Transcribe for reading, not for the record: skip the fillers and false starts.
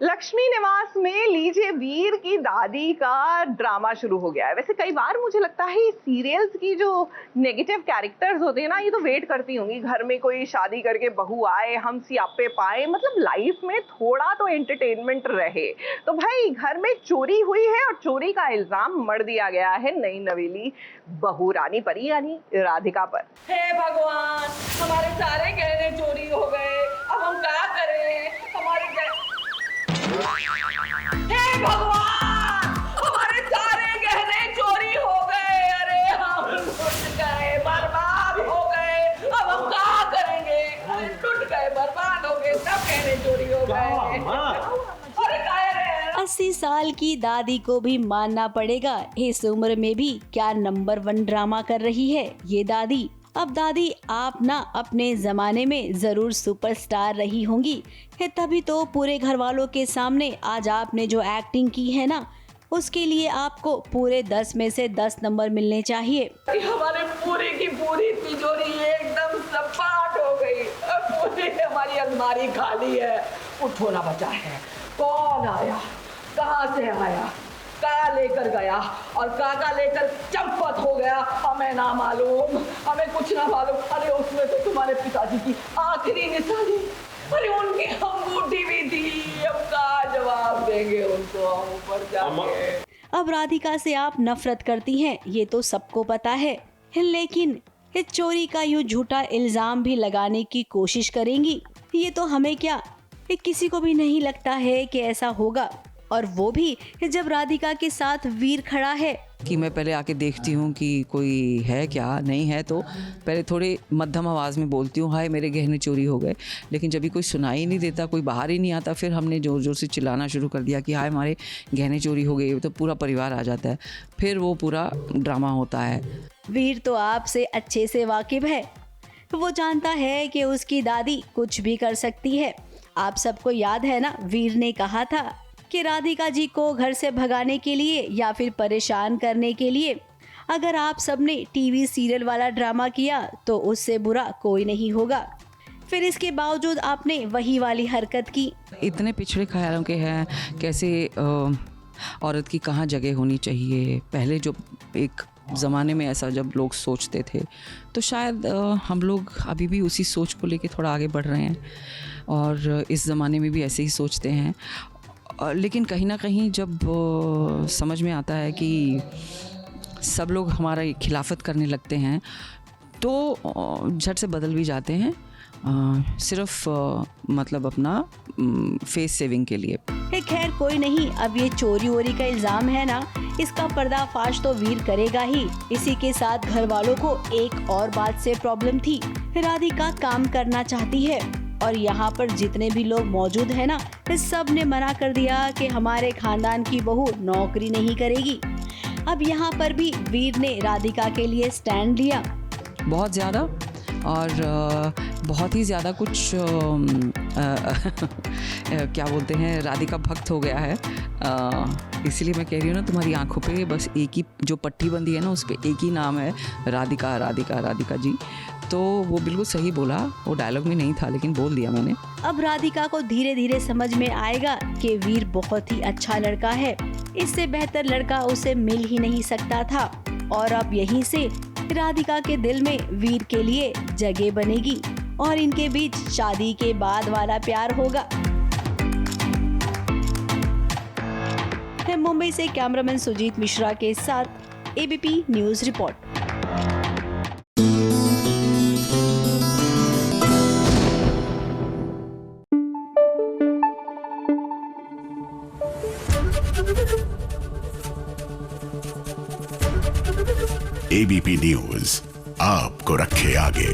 लक्ष्मी निवास में लीजिए वीर की दादी का ड्रामा शुरू हो गया है। वैसे कई बार मुझे लगता है सीरियल्स की जो नेगेटिव कैरेक्टर्स होते हैं ना, ये तो वेट करती होंगी घर में कोई शादी करके बहू आए, हम सियापे पाए, मतलब लाइफ में थोड़ा तो एंटरटेनमेंट रहे। तो भाई घर में चोरी हुई है और चोरी का इल्जाम मढ़ दिया गया है नई नवेली बहू रानी परी यानी राधिका पर। हे भगवान, हमारे सारे गहने चोरी हो गए, अब हम क्या करें? हमारे हे भगवान, हमारे सारे गहने चोरी हो गए। अरे हम टूट गए, बर्बाद हो गए, अब हम क्या करेंगे? हम टूट गए, बर्बाद हो गए, सब गहने चोरी हो गए। अरे काय रे 80 साल की दादी को भी मानना पड़ेगा, इस उम्र में भी क्या नंबर 1 ड्रामा कर रही है ये दादी। अब दादी आप ना अपने जमाने में जरूर सुपरस्टार रही होंगी, तभी तो पूरे घर वालों के सामने आज आपने जो एक्टिंग की है ना, उसके लिए आपको पूरे 10 में से 10 नंबर मिलने चाहिए। हमारे पूरी की पूरी तिजोरी एकदम सपाट हो गई, पूरी हमारी अलमारी खाली है, कुछ होना बचा है। कौन आया, कहाँ से आया, क्या लेकर गया और क्या लेकर चंपत हो गया, हमें ना मालूम, हमें कुछ ना मालूम। अरे उसमें तो तुम्हारे पिताजी की आखिरी निशानी, अरे उनकी अंगूठी भी थी, अब क्या जवाब देंगे उनको हम ऊपर जाके। अब राधिका से आप नफरत करती हैं, ये तो सबको पता है, लेकिन इस चोरी का यूं झूठा इल्जाम भी लगाने की कोशिश करेंगी, ये तो हमें क्या, किसी को भी नहीं लगता है कि ऐसा होगा। और वो भी जब राधिका के साथ वीर खड़ा है कि मैं पहले आके देखती हूँ कि कोई है क्या, नहीं है तो पहले थोड़े मध्यम आवाज़ में बोलती हूँ, हाय मेरे गहने चोरी हो गए। लेकिन जब भी कोई सुनाई नहीं देता, कोई बाहर ही नहीं आता, फिर हमने ज़ोर ज़ोर से चिल्लाना शुरू कर दिया कि हाय हमारे गहने चोरी हो गए। तो पूरा परिवार आ जाता है, फिर वो पूरा ड्रामा होता है। वीर तो आपसे अच्छे से वाकिफ है, वो जानता है कि उसकी दादी कुछ भी कर सकती है। आप सबको याद है ना, वीर ने कहा था कि राधिका जी को घर से भगाने के लिए या फिर परेशान करने के लिए अगर आप सबने टीवी सीरियल वाला ड्रामा किया तो उससे बुरा कोई नहीं होगा। फिर इसके बावजूद आपने वही वाली हरकत की। इतने पिछड़े ख्यालों के हैं, कैसे औरत की कहाँ जगह होनी चाहिए। पहले जो एक ज़माने में ऐसा जब लोग सोचते थे, तो शायद हम लोग अभी भी उसी सोच को लेके थोड़ा आगे बढ़ रहे हैं और इस ज़माने में भी ऐसे ही सोचते हैं। लेकिन कहीं ना कहीं जब समझ में आता है कि सब लोग हमारा खिलाफत करने लगते हैं, तो झट से बदल भी जाते हैं, सिर्फ मतलब अपना फेस सेविंग के लिए। खैर कोई नहीं, अब ये चोरी वोरी का इल्जाम है ना, इसका पर्दाफाश तो वीर करेगा ही। इसी के साथ घर वालों को एक और बात से प्रॉब्लम थी, राधिका काम करना चाहती है और यहाँ पर जितने भी लोग मौजूद हैं ना, सब ने मना कर दिया कि हमारे खानदान की बहू नौकरी नहीं करेगी। अब यहाँ पर भी वीर ने राधिका के लिए स्टैंड लिया, बहुत ज़्यादा, और बहुत ही ज़्यादा कुछ क्या बोलते हैं, राधिका भक्त हो गया है। इसलिए मैं कह रही हूँ ना, तुम्हारी आंखों पे बस एक ही जो पट्टी बंदी है ना, उस पर एक ही नाम है, राधिका राधिका राधिका जी। तो वो बिल्कुल सही बोला, वो डायलॉग में नहीं था लेकिन बोल दिया मैंने। अब राधिका को धीरे धीरे समझ में आएगा कि वीर बहुत ही अच्छा लड़का है, इससे बेहतर लड़का उसे मिल ही नहीं सकता था। और अब यहीं से राधिका के दिल में वीर के लिए जगह बनेगी और इनके बीच शादी के बाद वाला प्यार होगा। मुंबई से कैमरामैन सुजीत मिश्रा के साथ ABP news report. ABP news आपको रखे आगे।